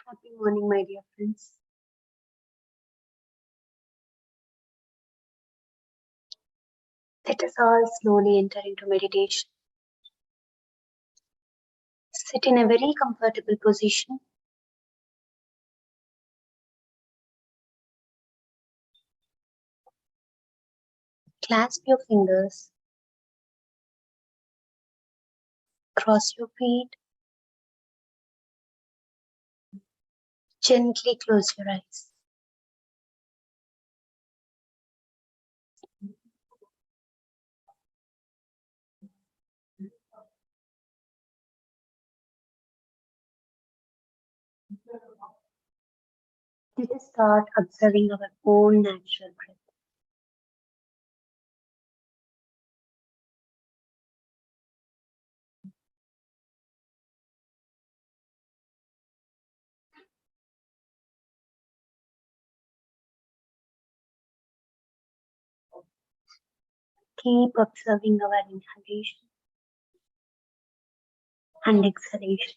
Happy morning, my dear friends. Let us all slowly enter into meditation. Sit in a very comfortable position. Clasp your fingers. Cross your feet. Gently close your eyes. Let us start observing our own natural breath. Keep observing our inhalation and exhalation.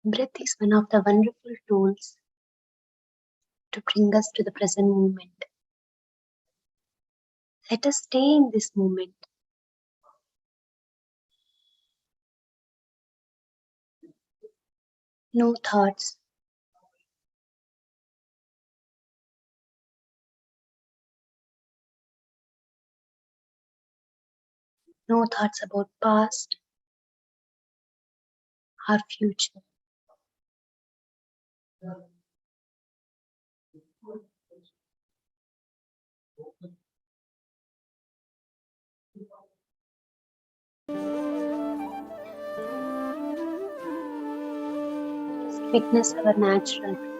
Breath is one of the wonderful tools to bring us to the present moment. Let us stay in this moment. No thoughts. No thoughts about past or future. Just witness our natural breath.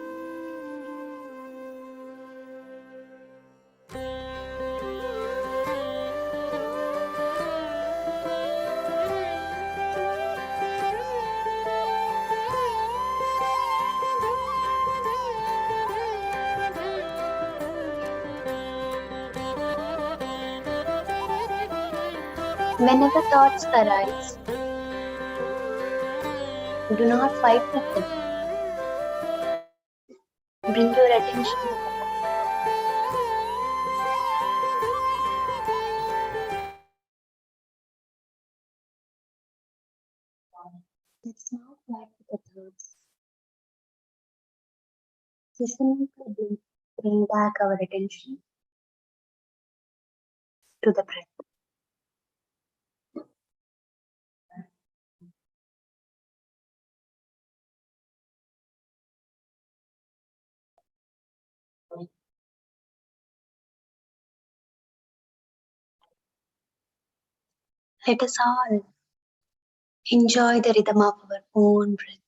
Whenever thoughts arise, do not fight with them. Bring your attention to the breath. Let's not fight with the thoughts. Just simply bring back our attention to the breath. Let us all enjoy the rhythm of our own breath.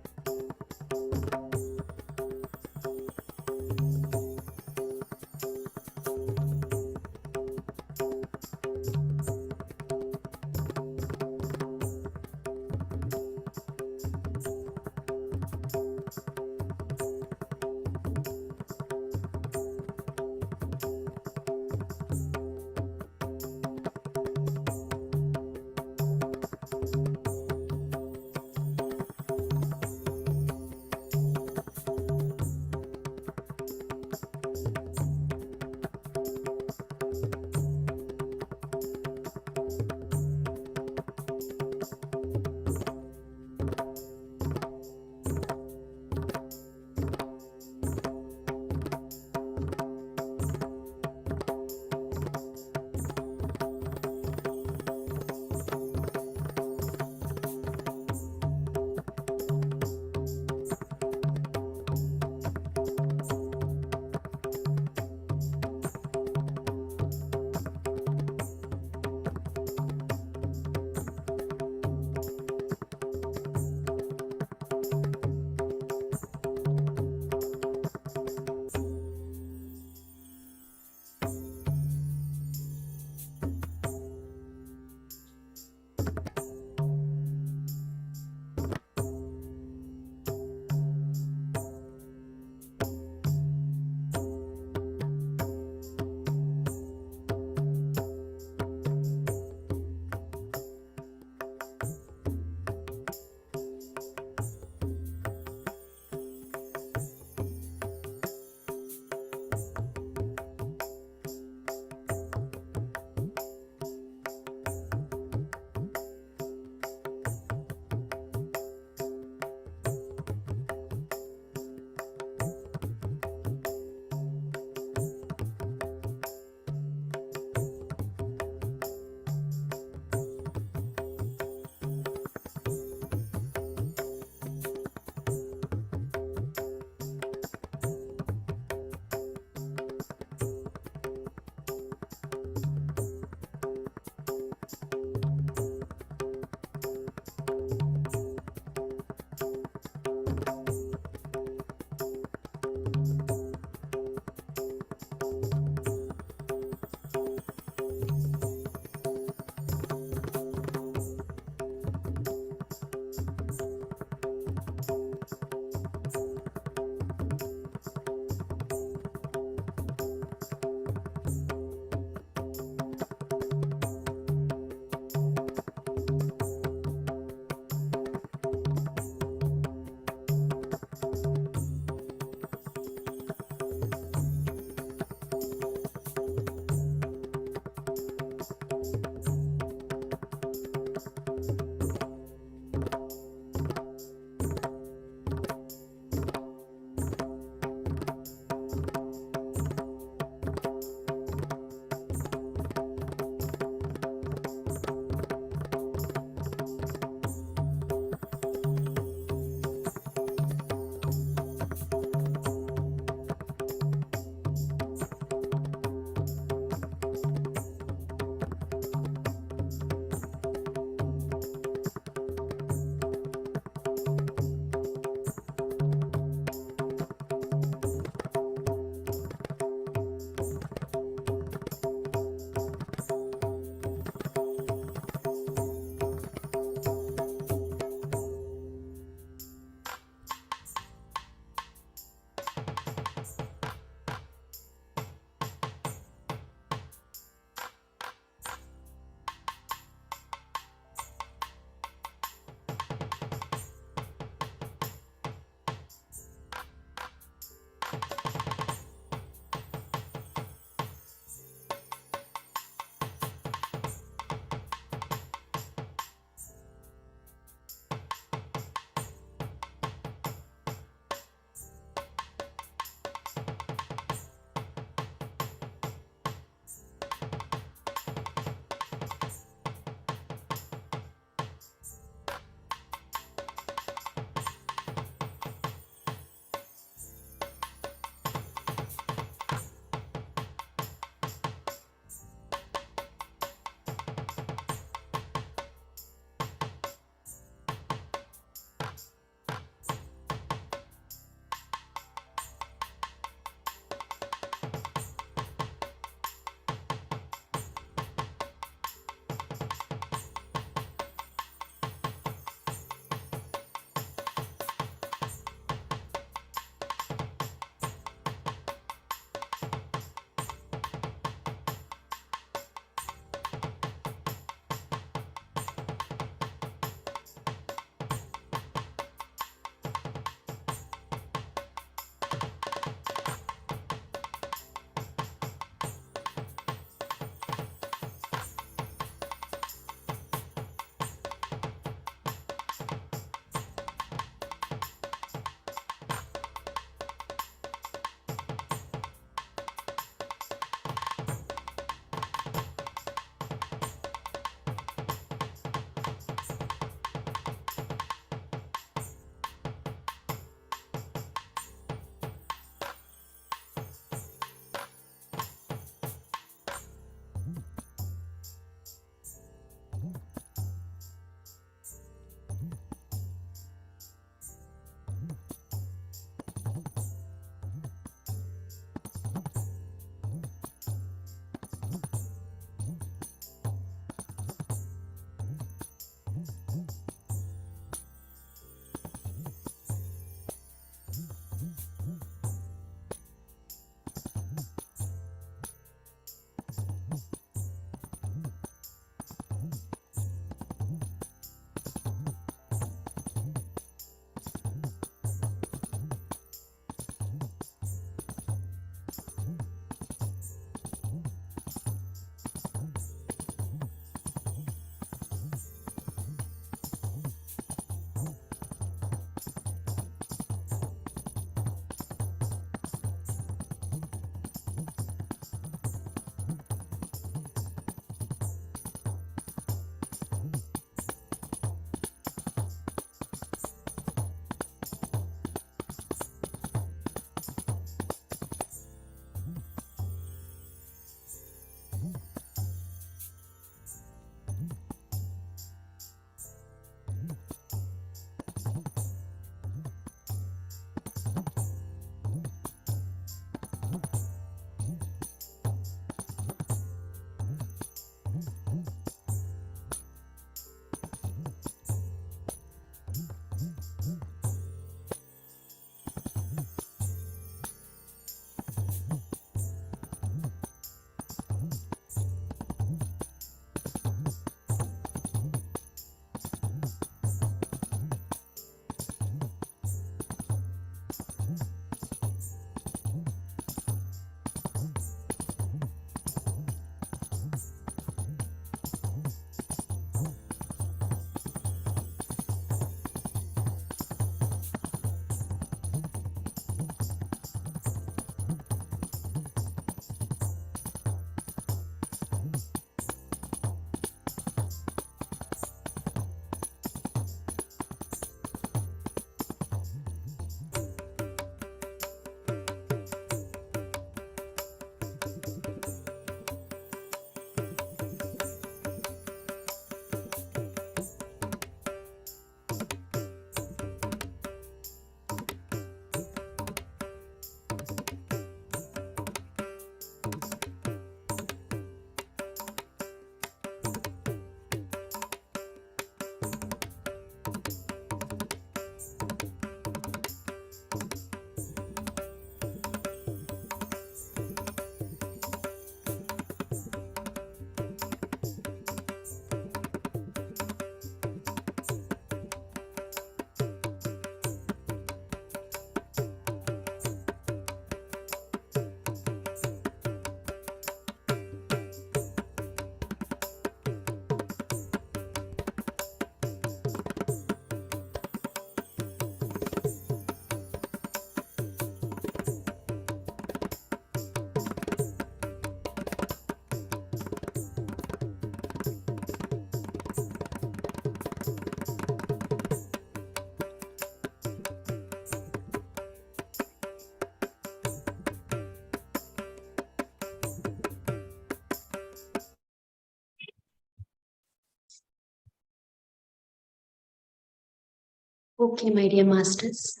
Okay, my dear masters.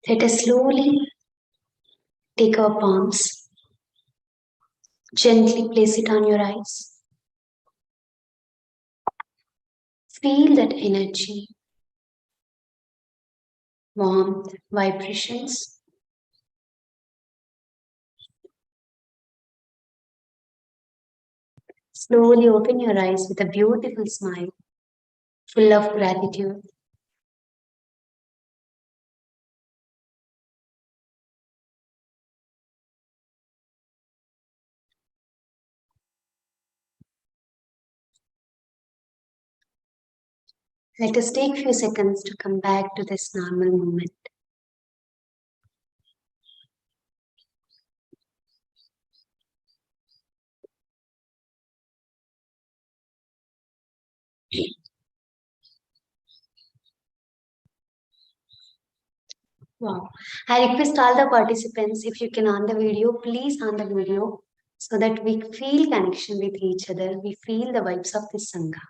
Let us slowly take our palms, gently place it on your eyes. Feel that energy, warmth, vibrations. Slowly open your eyes with a beautiful smile, full of gratitude. Let us take a few seconds to come back to this normal moment. Wow. I request all the participants, if you can on the video, please on the video so that we feel connection with each other. We feel the vibes of this Sangha.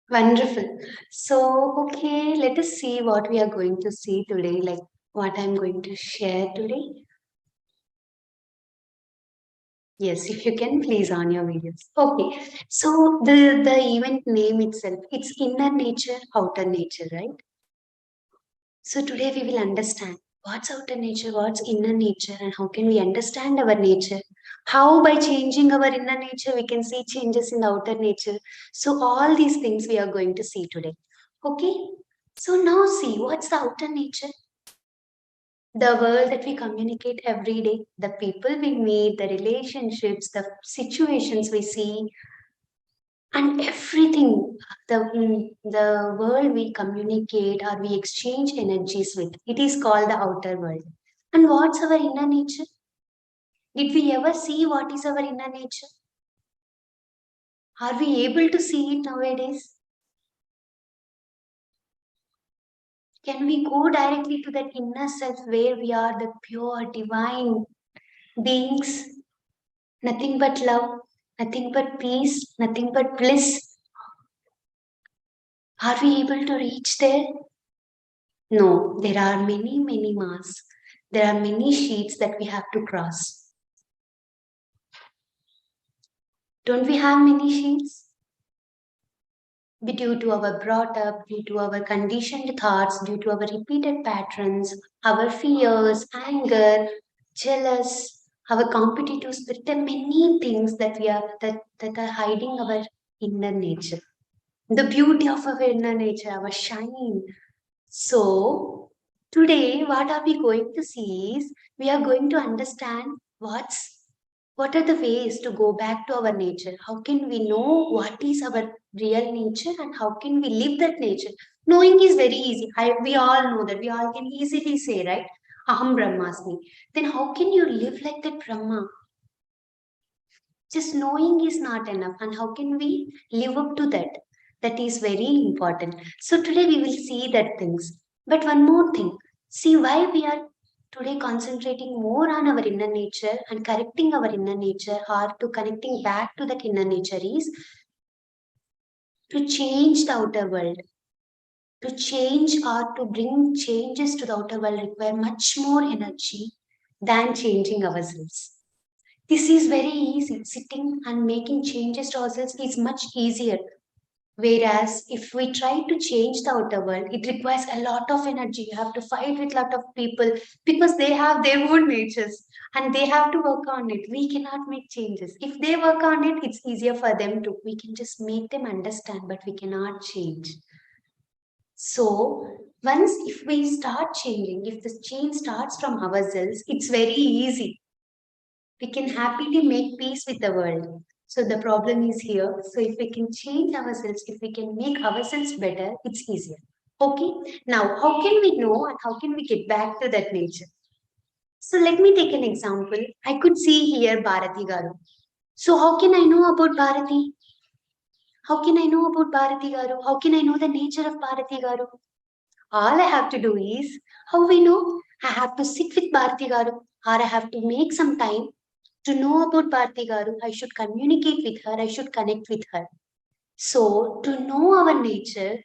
Wonderful. So, okay, let us see what we are going to see today, like what I'm going to share today. Yes, if you can, please on your videos. Okay, so the event name itself, it's inner nature, outer nature, right? So today we will understand what's outer nature, what's inner nature, and how can we understand our nature. How by changing our inner nature we can see changes in the outer nature. So all these things we are going to see today. Okay. So now see what's the outer nature. The world that we communicate every day, the people we meet, the relationships, the situations we see, and everything, the world we communicate or we exchange energies with, it is called the outer world. And what's our inner nature? Did we ever see what is our inner nature? Are we able to see it nowadays? Can we go directly to that inner self where we are the pure divine beings, nothing but love, nothing but peace, nothing but bliss? Are we able to reach there? No, there are many, many masks. There are many sheets that we have to cross. Don't we have many sheets? Due to our brought up, due to our conditioned thoughts, due to our repeated patterns, our fears, anger, jealous, our competitive spirit, there are many things that that are hiding our inner nature. The beauty of our inner nature, our shine. So, today, what are we going to see is we are going to understand what are the ways to go back to our nature. How can we know what is our real nature and how can we live that nature? Knowing is very easy. We all know that. We all can easily say, right? Aham Brahmasmi. Then how can you live like that Brahma? Just knowing is not enough. And how can we live up to that? That is very important. So today we will see that things. But one more thing. See why we are today concentrating more on our inner nature and correcting our inner nature or to connecting back to that inner nature is to change the outer world. To change or to bring changes to the outer world require much more energy than changing ourselves. This is very easy. Sitting and making changes to ourselves is much easier. Whereas if we try to change the outer world, it requires a lot of energy. You have to fight with a lot of people because they have their own natures and they have to work on it. We cannot make changes. If they work on it, it's easier for them to. We can just make them understand, but we cannot change. So once if we start changing, if the change starts from ourselves, it's very easy. We can happily make peace with the world. So the problem is here. So if we can change ourselves, if we can make ourselves better, it's easier. Okay. Now, how can we know and how can we get back to that nature? So let me take an example. I could see here Bharati Garu. So how can I know about Bharati? How can I know about Bharati Garu? How can I know the nature of Bharati Garu? All I have to do is, how we know? I have to sit with Bharati Garu, or I have to make some time to know about Bharati Garu. I should communicate with her, I should connect with her. So, to know our nature,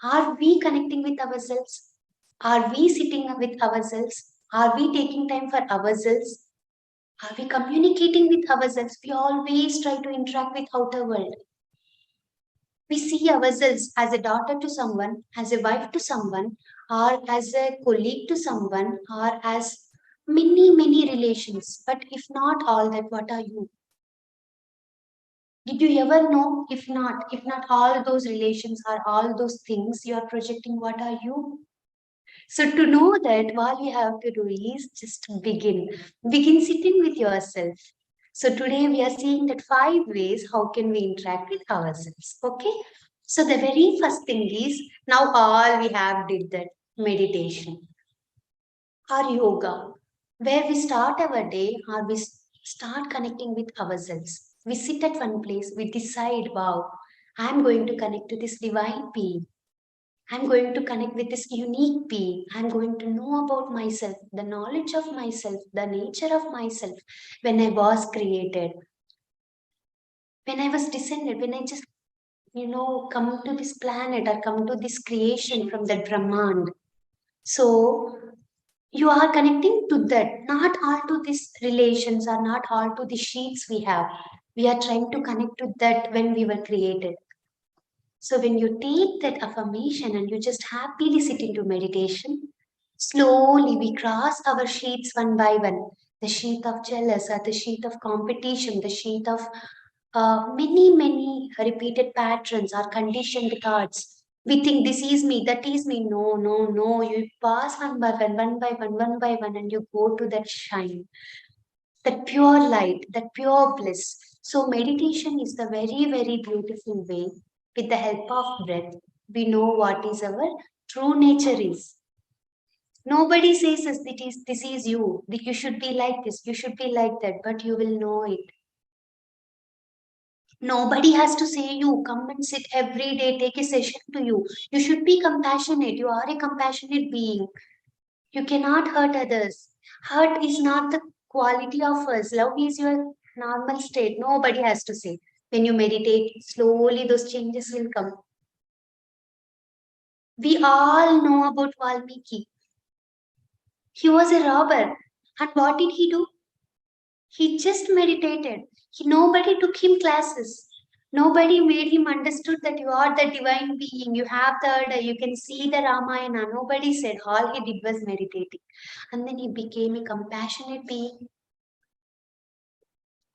are we connecting with ourselves? Are we sitting with ourselves? Are we taking time for ourselves? Are we communicating with ourselves? We always try to interact with outer world. We see ourselves as a daughter to someone, as a wife to someone, or as a colleague to someone, or as many, many relations. But if not all that, what are you? Did you ever know? If not all those relations or all those things you are projecting, what are you? So to know that, all you have to do is just begin. Begin sitting with yourself. So today we are seeing that 5 ways how can we interact with ourselves. Okay. So the very first thing is, now all we have did that meditation or yoga, where we start our day or we start connecting with ourselves. We sit at one place, we decide, wow, I'm going to connect to this divine being. I'm going to connect with this unique being. I'm going to know about myself, the knowledge of myself, the nature of myself when I was created, when I was descended, when I just, come to this planet or come to this creation from the Brahman. So you are connecting to that, not all to these relations or not all to the sheets we have. We are trying to connect to that when we were created. So when you take that affirmation and you just happily sit into meditation, slowly we cross our sheets one by one. The sheet of jealous or the sheet of competition, the sheet of many, many repeated patterns or conditioned thoughts. We think this is me, that is me. No, no, no. You pass one by one by one, and you go to that shine, that pure light, that pure bliss. So, meditation is the very, very beautiful way. With the help of breath, we know what is our true nature is. Nobody says us that is this is you, that you should be like this, you should be like that, but you will know it. Nobody has to say you come and sit every day, take a session to you. You should be compassionate. You are a compassionate being. You cannot hurt others. Hurt is not the quality of us. Love is your normal state. Nobody has to say. When you meditate, slowly those changes will come. We all know about Valmiki. He was a robber. And what did he do? He just meditated. Nobody took him classes. Nobody made him understood that you are the divine being. You have the, you can see the Ramayana. Nobody said. All he did was meditating. And then he became a compassionate being.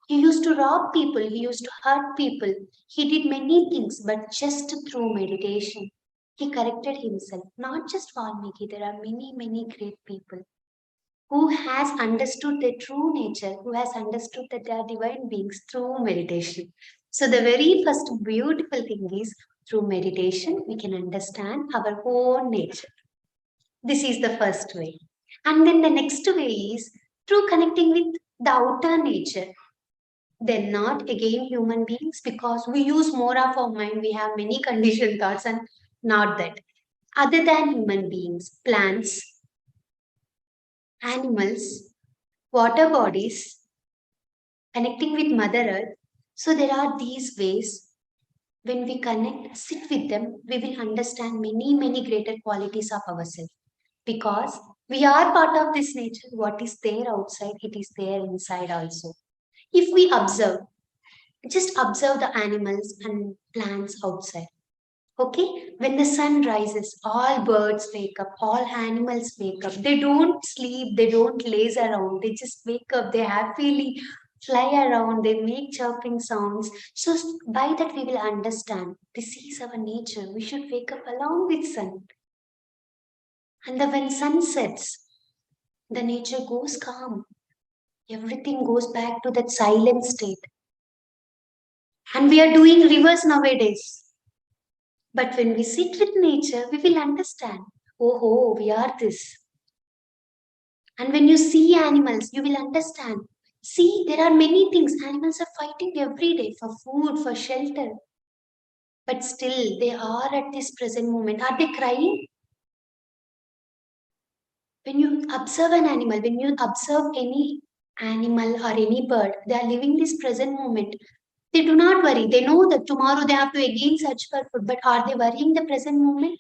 He used to rob people. He used to hurt people. He did many things, but just through meditation. He corrected himself. Not just Valmiki. There are many, many great people who has understood their true nature, who has understood that they are divine beings through meditation. So the very first beautiful thing is, through meditation, we can understand our own nature. This is the first way. And then the next way is through connecting with the outer nature. Then not again human beings, because we use more of our mind. We have many conditioned thoughts and not that. Other than human beings, plants, animals, water bodies, connecting with Mother Earth. So there are these ways. When we connect, sit with them, we will understand many, many greater qualities of ourselves. Because we are part of this nature. What is there outside, it is there inside also. If we observe, just observe the animals and plants outside. Okay, when the sun rises, all birds wake up, all animals wake up. They don't sleep, they don't laze around, they just wake up, they happily fly around, they make chirping sounds. So by that we will understand this is our nature. We should wake up along with sun. And then when sun sets, the nature goes calm. Everything goes back to that silent state. And we are doing rivers nowadays. But when we sit with nature, we will understand, oh, we are this. And when you see animals, you will understand. See, there are many things. Animals are fighting every day for food, for shelter. But still, they are at this present moment. Are they crying? When you observe an animal, when you observe any animal or any bird, they are living this present moment. They do not worry. They know that tomorrow they have to again search for food. But are they worrying the present moment?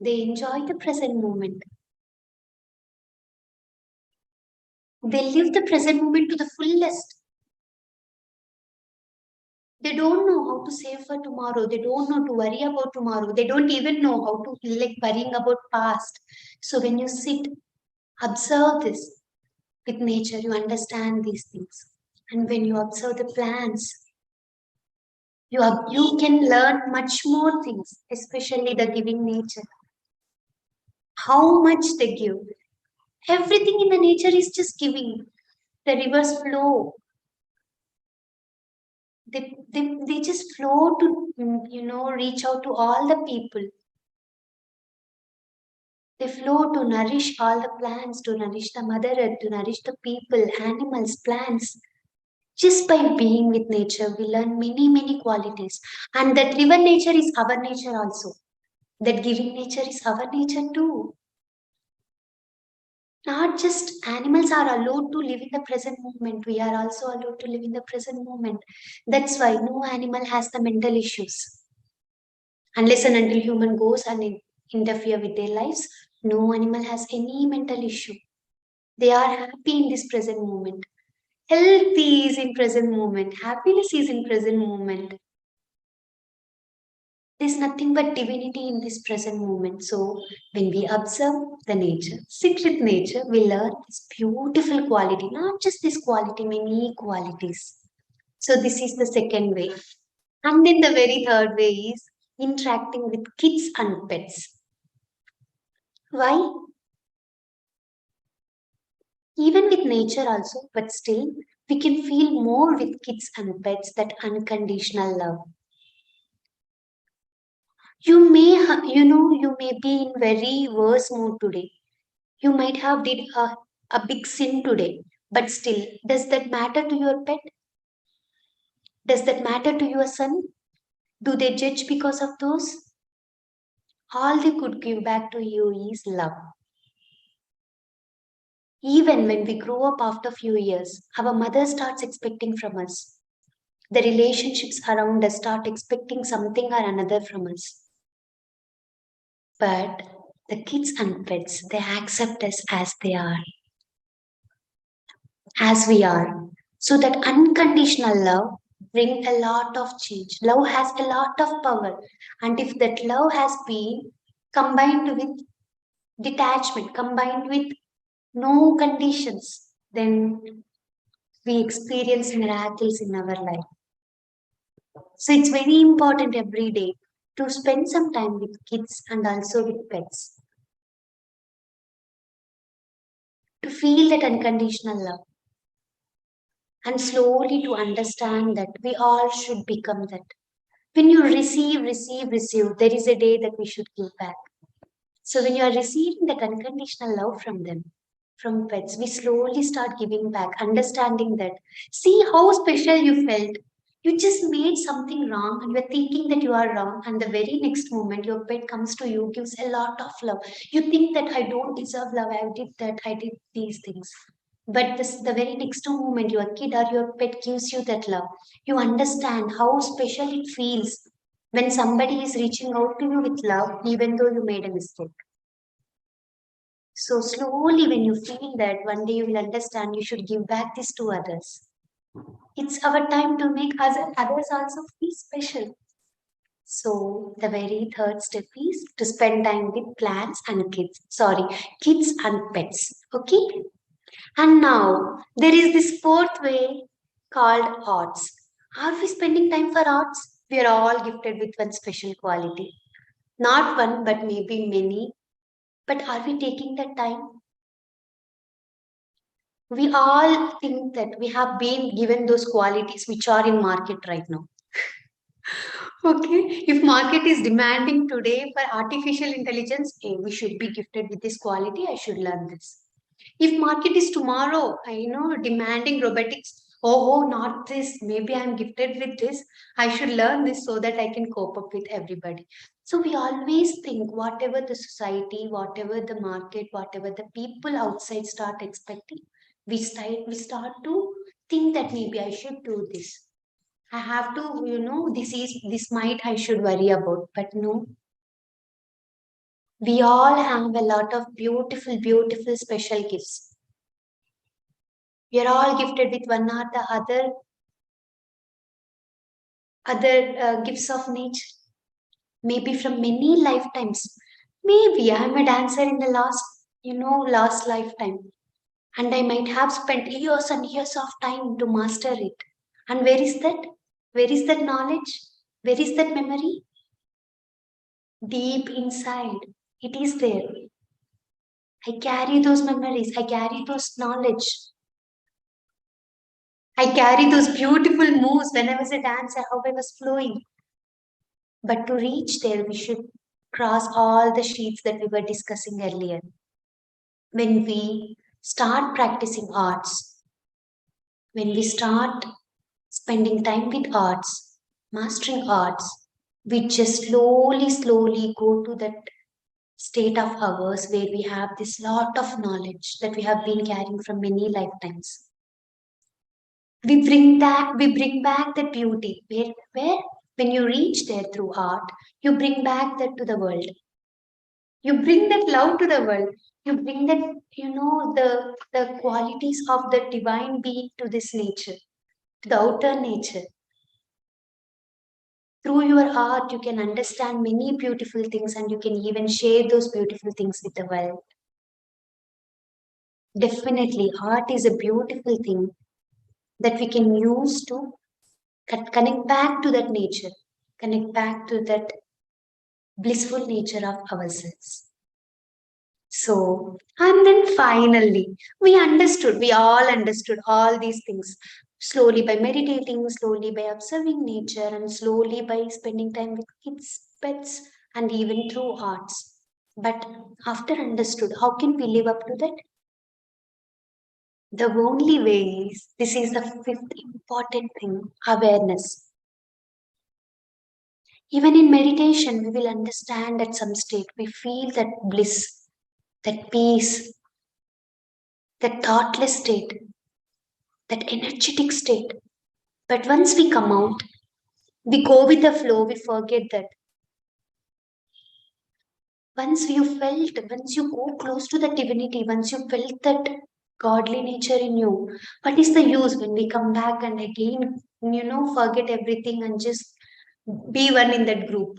They enjoy the present moment. They live the present moment to the fullest. They don't know how to save for tomorrow. They don't know to worry about tomorrow. They don't even know how to like worrying about past. So when you sit, observe this with nature, you understand these things. And when you observe the plants, you can learn much more things, especially the giving nature. How much they give. Everything in the nature is just giving. The rivers flow. They just flow to reach out to all the people. They flow to nourish all the plants, to nourish the mother earth, to nourish the people, animals, plants. Just by being with nature, we learn many, many qualities. And that river nature is our nature also. That giving nature is our nature too. Not just animals are allowed to live in the present moment, we are also allowed to live in the present moment. That's why no animal has the mental issues. Unless and until human goes and interfere with their lives, no animal has any mental issue. They are happy in this present moment. Healthy is in present moment. Happiness is in present moment. There's nothing but divinity in this present moment. So when we observe the nature, sit with nature, we learn this beautiful quality, not just this quality, many qualities. So this is the second way. And then the very third way is interacting with kids and pets. Why? Even with nature also, but still, we can feel more with kids and pets that unconditional love. You may be in very worse mood today. You might have did a big sin today, but still, does that matter to your pet? Does that matter to your son? Do they judge because of those? All they could give back to you is love. Even when we grow up after few years, our mother starts expecting from us. The relationships around us start expecting something or another from us. But the kids and pets, they accept us as we are. So that unconditional love bring a lot of change. Love has a lot of power. And if that love has been combined with detachment, combined with no conditions, then we experience miracles in our life. So it's very important every day to spend some time with kids and also with pets to feel that unconditional love and slowly to understand that we all should become that. When you receive, there is a day that we should give back. So when you are receiving that unconditional love from them, from pets, we slowly start giving back, understanding that. See how special you felt. You just made something wrong and you're thinking that you are wrong, and the very next moment your pet comes to you, gives a lot of love. You think that I don't deserve love, I did that, I did these things. But the very next moment your kid or your pet gives you that love. You understand how special it feels when somebody is reaching out to you with love, even though you made a mistake. So slowly, when you feel that, one day you will understand you should give back this to others. It's our time to make others also feel special. So the very third step is to spend time with plants and kids. Sorry, kids and pets. Okay. And now there is this fourth way called arts. Are we spending time for arts? We are all gifted with one special quality. Not one, but maybe many. But are we taking the time? We all think that we have been given those qualities which are in market right now. Okay, if market is demanding today for artificial intelligence, hey, we should be gifted with this quality, I should learn this. If market is tomorrow, I know, demanding robotics, oh, not this, maybe I'm gifted with this, I should learn this so that I can cope up with everybody. So we always think whatever the society, whatever the market, whatever the people outside start expecting, we start to think that maybe I should do this. I have to, this might I should worry about. But no, we all have a lot of beautiful, beautiful special gifts. We are all gifted with one or the other gifts of nature, maybe from many lifetimes. Maybe I'm a dancer in the last lifetime, and I might have spent years and years of time to master it. And where is that? Where is that knowledge? Where is that memory? Deep inside, it is there. I carry those memories. I carry those knowledge. I carry those beautiful moves when I was a dancer, how I was flowing. But to reach there, we should cross all the sheets that we were discussing earlier. When we start practicing arts, when we start spending time with arts, mastering arts, we just slowly, slowly go to that state of ours where we have this lot of knowledge that we have been carrying from many lifetimes. We bring back the beauty where when you reach there through art, you bring back that to the world. You bring that love to the world. You bring that, the qualities of the divine being to this nature, to the outer nature. Through your art, you can understand many beautiful things and you can even share those beautiful things with the world. Definitely, art is a beautiful thing that we can use to connect back to that nature, connect back to that blissful nature of ourselves. So, and then finally, we all understood all these things slowly by meditating, slowly by observing nature, and slowly by spending time with kids, pets, and even through arts. But after understood, how can we live up to that? The only way is this is the fifth important thing, awareness. Even in meditation, we will understand at some state, we feel that bliss, that peace, that thoughtless state, that energetic state. But once we come out, we go with the flow, we forget that. Once you go close to the divinity, once you felt that godly nature in you, what is the use when we come back and again, forget everything and just be one in that group,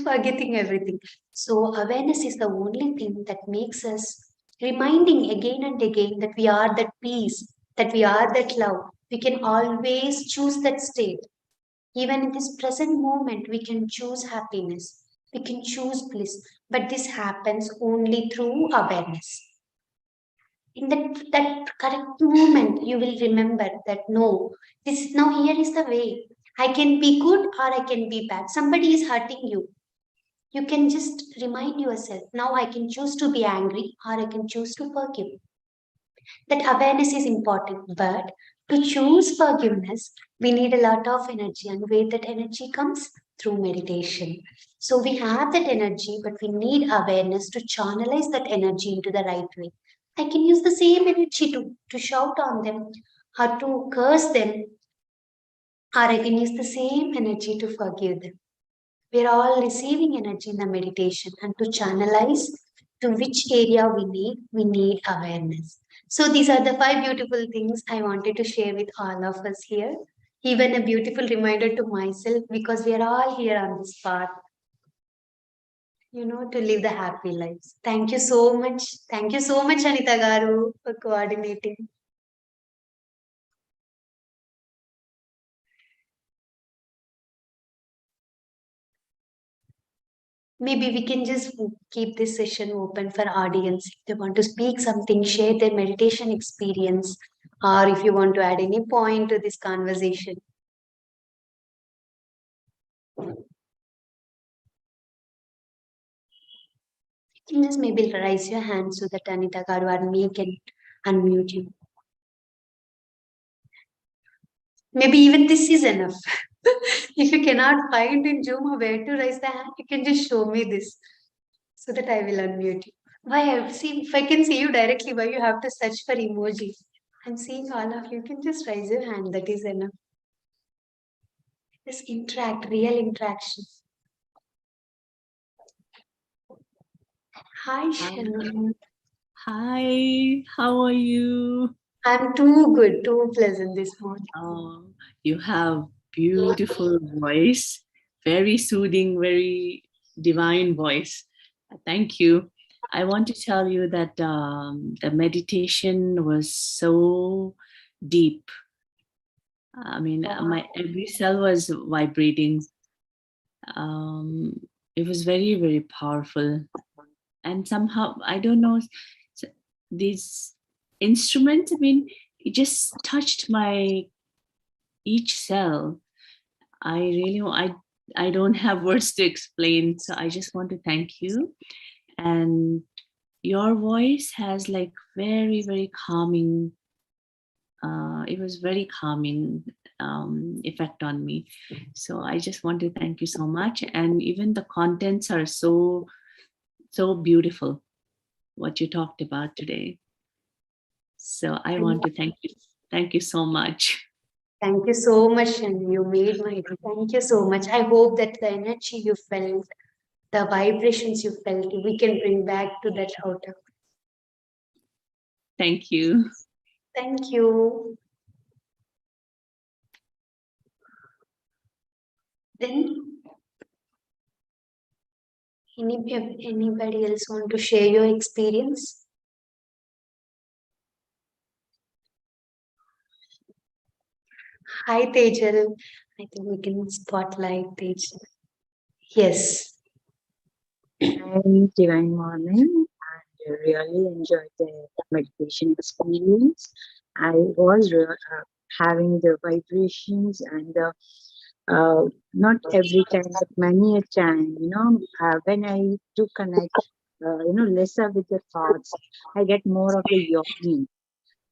forgetting everything? So, awareness is the only thing that makes us reminding again and again that we are that peace, that we are that love. We can always choose that state. Even in this present moment, we can choose happiness, we can choose bliss, but this happens only through awareness. In that correct moment, you will remember that no, this now here is the way. I can be good or I can be bad. Somebody is hurting you. You can just remind yourself now I can choose to be angry or I can choose to forgive. That awareness is important, but to choose forgiveness, we need a lot of energy, and where that energy comes through meditation. So we have that energy, but we need awareness to channelize that energy into the right way. I can use the same energy to shout on them or to curse them, or I can use the same energy to forgive them. We're all receiving energy in the meditation, and to channelize to which area we need awareness. So these are the five beautiful things I wanted to share with all of us here. Even a beautiful reminder to myself because we are all here on this path, to live the happy lives. Thank you so much. Thank you so much, Anita Garu, for coordinating. Maybe we can just keep this session open for audience. If they want to speak something, share their meditation experience, or if you want to add any point to this conversation. You just maybe raise your hand so that Anita Garu and me can unmute you. Maybe even this is enough. If you cannot find in Zoom where to raise the hand, you can just show me this so that I will unmute you. Why I see if I can see you directly, why you have to search for emoji? I'm seeing all of you. You can just raise your hand. That is enough. Just interact, real interaction. Hi, Shannon. Hi, how are you? I'm too good, too pleasant this morning. Oh, you have beautiful voice, very soothing, very divine voice. Thank you. I want to tell you that the meditation was so deep. I mean, my every cell was vibrating. Um, it was very, very powerful. And somehow, I don't know, these instruments, I mean, it just touched my each cell. I really, I don't have words to explain. So I just want to thank you. And your voice has like very, very calming. It was very calming effect on me. So I just want to thank you so much. And even the contents are so beautiful. What you talked about today. So I want to thank you. Thank you so much. Thank you so much, Shannon. You made my day. Thank you so much. I hope that the energy you felt, the vibrations you felt, we can bring back to that outer. Thank you. Thank you. Then anybody else want to share your experience? Hi Tejal. I think we can spotlight Tejal. Yes. Hi, divine morning, and really enjoyed the meditation experience. I was having the vibrations and the not every time, but many a time, when I do connect, lesser with the thoughts, I get more of the yawning.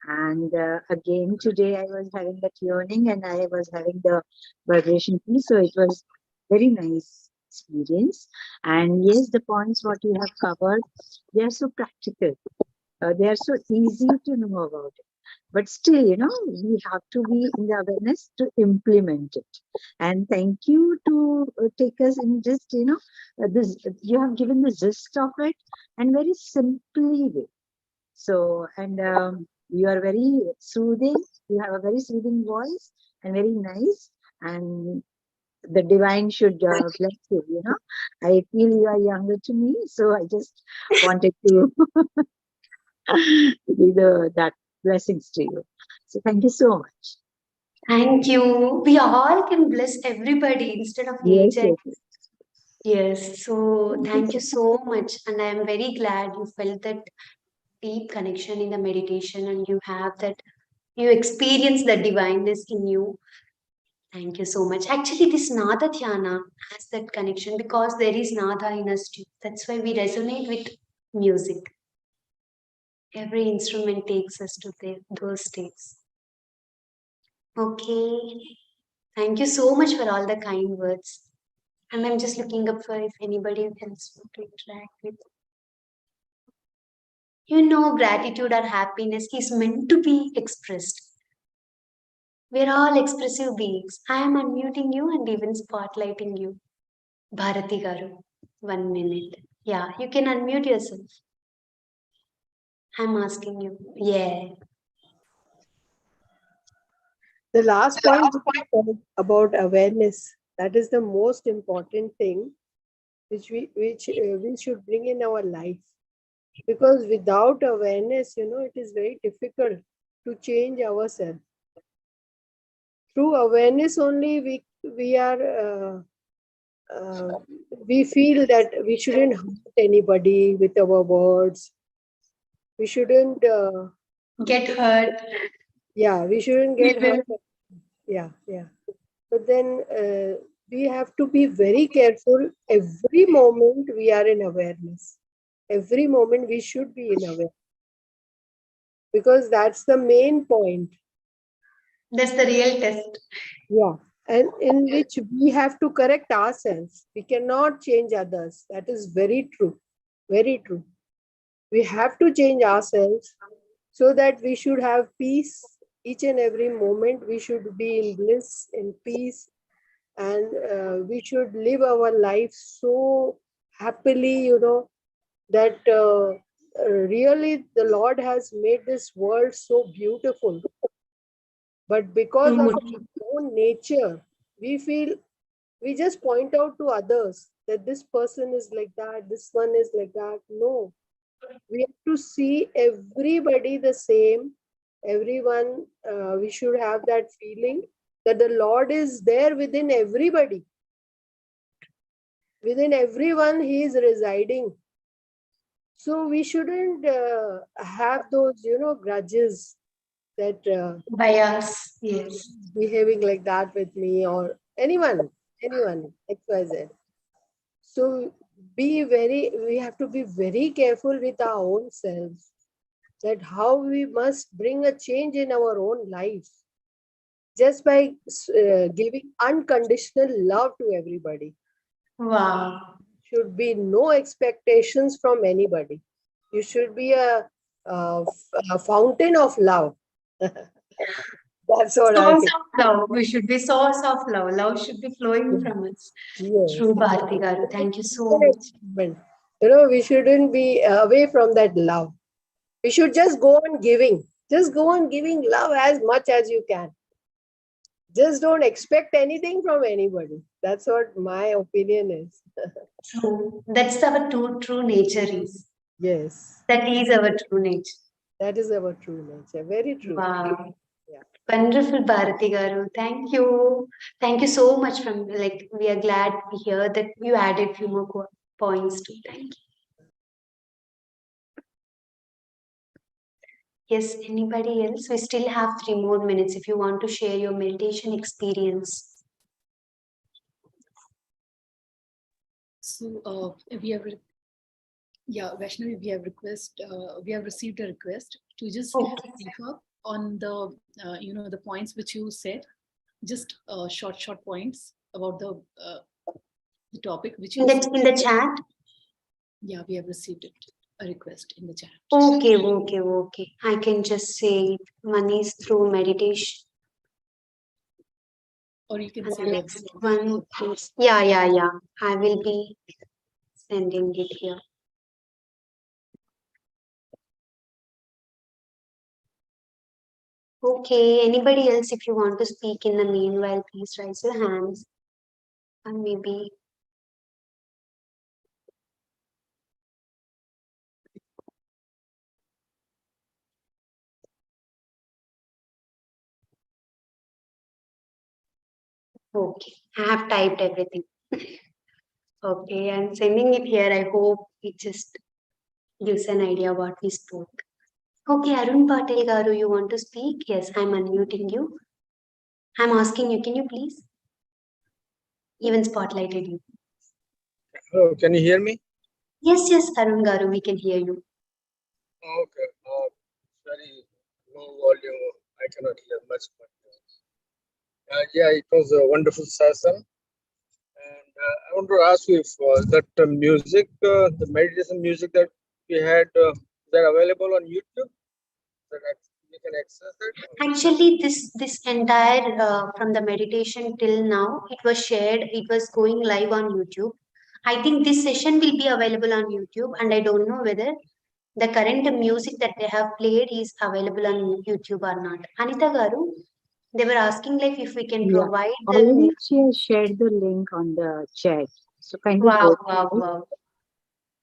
And again, today I was having that yawning and I was having the vibration piece. So it was very nice experience. And yes, the points what you have covered, they are so practical. They are so easy to know about it. But still, we have to be in the awareness to implement it. And thank you to take us in just, this, you have given the gist of it and very simply way. So, and you are very soothing. You have a very soothing voice and very nice. And the divine should bless you. I feel you are younger to me, so I just wanted to be that blessings to you. So, thank you so much. Thank you. We all can bless everybody instead of age. Yes, yes, yes. Yes. So Thank you thank you so so much. And I am very glad you felt that deep connection in the meditation and you have that, you experience the divineness in you. Thank you so much. Actually, this Nada Dhyana has that connection because there is Nada in us too. That's why we resonate with music. Every instrument takes us to those states. Okay. Thank you so much for all the kind words. And I'm just looking up for if anybody else want to interact with. Gratitude or happiness is meant to be expressed. We're all expressive beings. I am unmuting you and even spotlighting you. Bharati Garu, 1 minute. Yeah, you can unmute yourself. I'm asking you. Yeah. The last point which you said about awareness, that is the most important thing which we should bring in our life, because without awareness, it is very difficult to change ourselves. Through awareness only we feel that we shouldn't hurt anybody with our words. We shouldn't Get hurt. we shouldn't get hurt. Yeah. But then we have to be very careful every moment we are in awareness. every moment we should be in aware, because that's the main point. That's the real test. Yeah. And in which we have to correct ourselves. We cannot change others. That is very true. Very true. We have to change ourselves so that we should have peace each and every moment. We should be in bliss, in peace, and we should live our life so happily, that really the Lord has made this world so beautiful. But because of True. our own nature, we feel, we just point out to others that this person is like that, this one is like that. No, we have to see everybody the same. Everyone, we should have that feeling that the Lord is there within everybody. Within everyone, He is residing. So we shouldn't have those, grudges that Bias. Yes. behaving like that with me or anyone, XYZ. So we have to be very careful with our own selves, that how we must bring a change in our own life just by giving unconditional love to everybody. Wow. Should be no expectations from anybody. You should be a fountain of love. That's what I Source think. of love. We should be source of love. Love should be flowing from us. Yes. True, Bharti Garu. Thank you so much. We shouldn't be away from that love. We should just go on giving. Just go on giving love as much as you can. Just don't expect anything from anybody. That's what my opinion is. True. That's our true nature is. Yes, That is our true nature. that is our true nature. Very true. Wow. Yeah. Wonderful, Bharati Garu. Thank you. Thank you so much. From like, we are glad to hear that you added few more points too. Thank you. Yes, anybody else? We still have 3 more minutes if you want to share your meditation experience. So we have, Vaishnavi, we have received a request to just Okay. brief up on the, the points which you said, just short points about the topic which you said. In the chat? Yeah, we have received it, a request in the chat. Okay. I can just say one is through meditation. Or you can And say the next one is, yeah. I will be sending it here. Okay, anybody else, if you want to speak in the meanwhile, please raise your hands. And maybe. Okay, I have typed everything. Okay, I'm sending it here. I hope it just gives an idea what we spoke. Okay, Arun Patel Garu, you want to speak? Yes, I'm unmuting you. I'm asking you, can you please? Even spotlighted you. Hello, can you hear me? Yes, Arun Garu, we can hear you. Okay. Very low volume. I cannot hear much. Yeah, it was a wonderful session. And I want to ask you if that music, the meditation music that we had, they're available on YouTube? That you can access it? Actually, this entire from the meditation till now, it was shared. It was going live on YouTube. I think this session will be available on YouTube, and I don't know whether the current music that they have played is available on YouTube or not. Anita Garu, they were asking like if we can Yeah, provide the already she has shared the link on the chat. So kindly wow, go wow, through it. wow.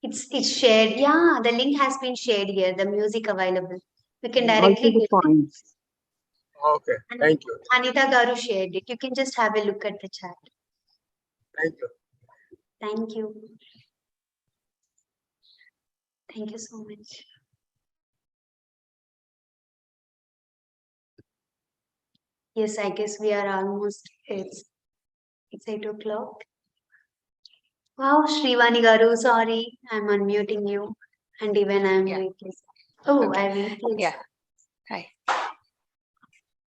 It's shared. Yeah, the link has been shared here. The music available. We can Also directly the get it. points. Okay, thank you. Anita Garu shared it. You can just have a look at the chat. Thank you. Thank you. Thank you so much. Yes, I guess we are almost, it's 8 o'clock. Wow, Shrivani Garu, sorry, I'm unmuting you. And even I'm Yeah. waitless. Oh, Okay. I waitless. Yeah. Hi.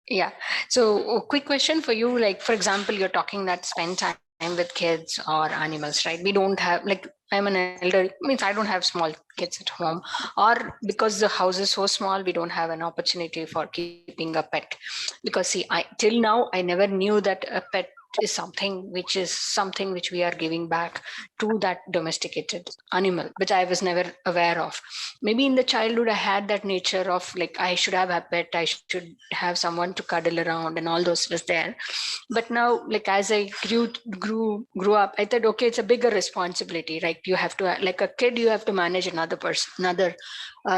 Yeah. So, a quick question for you. Like, for example, you're talking that spend time with kids or animals, right? We don't have, like, I'm an elder, means I don't have small kids at home, or because the house is so small, we don't have an opportunity for keeping a pet. Because, see, till now, I never knew that a pet is something which we are giving back to that domesticated animal, which I was never aware of. Maybe in the childhood I had that nature of like I should have a pet, I should have someone to cuddle around, and all those was there. But now, like as I grew up, I thought, okay, it's a bigger responsibility, right? You have to, like a kid, you have to manage another person, another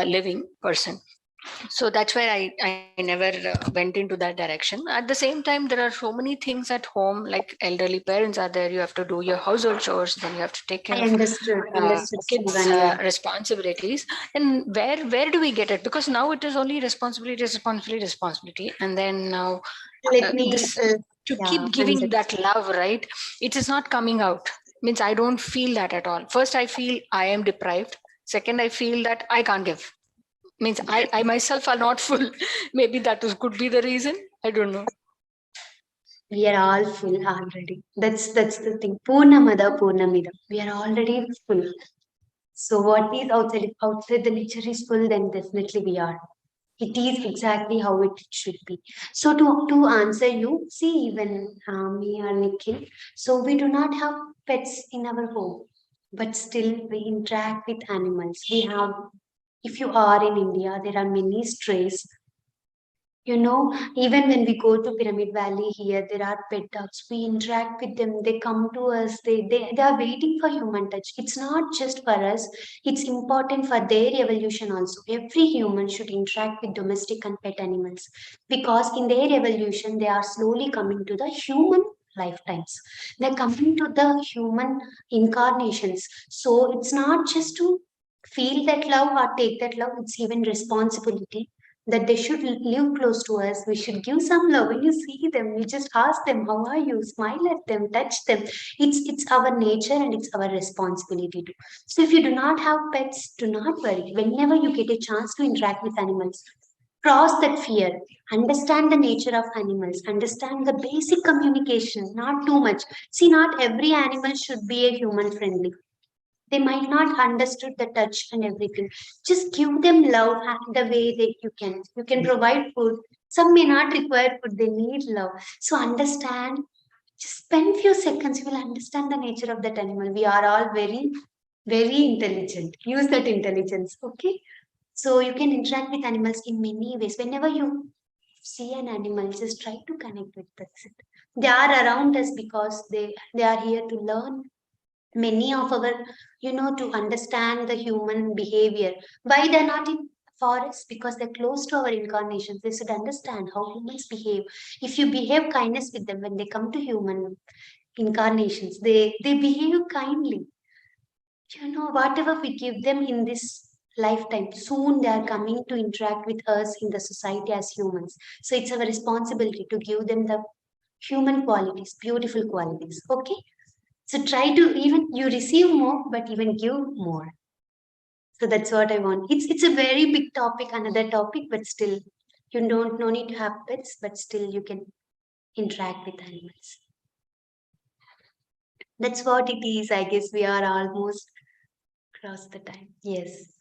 living person. So that's why I never went into that direction. At the same time, there are so many things at home, like elderly parents are there, you have to do your household chores, then you have to take care I of understood, kids Stephen. Yeah. responsibilities. And where do we get it? Because now it is only responsibility, and then now Let me, this, to yeah, keep giving answer. that love, right? It is not coming out. Means I don't feel that at all. First I feel I am deprived. Second, I feel that I can't give. Means I myself are not full. Maybe could be the reason. I don't know. We are all full already. That's the thing. Purnamada Purnamidam. We are already full. So what is outside? If outside the nature is full, then definitely we are. It is exactly how it should be. So to answer you, see even me or Nikhil. So we do not have pets in our home, but still we interact with animals. We have. If you are in India, there are many strays. You know, even when we go to Pyramid Valley here, there are pet dogs. We interact with them. They come to us. They are waiting for human touch. It's not just for us. It's important for their evolution also. Every human should interact with domestic and pet animals because in their evolution, they are slowly coming to the human lifetimes. They're coming to the human incarnations. So it's not just to feel that love or take that love. It's even responsibility that they should live close to us. We should give some love. When you see them, you just ask them, "How are you?" Smile at them, touch them. It's our nature and it's our responsibility too. So if you do not have pets, do not worry. Whenever you get a chance to interact with animals, cross that fear. Understand the nature of animals. Understand the basic communication. Not too much. See, not every animal should be a human friendly. They might not understood the touch and everything. Just give them love the way that you can provide food. Some may not require food, they need love. So understand, just spend few seconds, you will understand the nature of that animal. We are all very intelligent. Use that intelligence. Okay, so you can interact with animals in many ways. Whenever you see an animal, just try to connect with it. They are around us because they are here to learn many of our, to understand the human behavior. Why they're not in forests? Because they're close to our incarnations. They should understand how humans behave. If you behave kindness with them, when they come to human incarnations, they behave kindly. Whatever we give them in this lifetime, soon they are coming to interact with us in the society as humans. So it's our responsibility to give them the human qualities, beautiful qualities. Okay, so try to, even you receive more, but even give more. So that's what I want. It's a very big topic, another topic, but still, you don't no need to have pets, but still you can interact with animals. That's what it is. I guess we are almost across the time. Yes.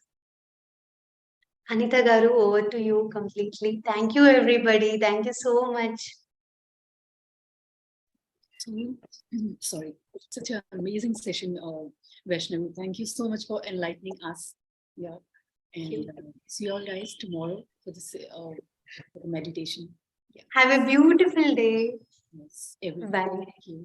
Anita Garu, over to you completely. Thank you, everybody. Thank you so much. So, sorry, such an amazing session, Vaishnavi. Thank you so much for enlightening us. Yeah, and see you all guys tomorrow for the meditation. Yeah. Have a beautiful day. Yes, everyone. Bye. Thank you.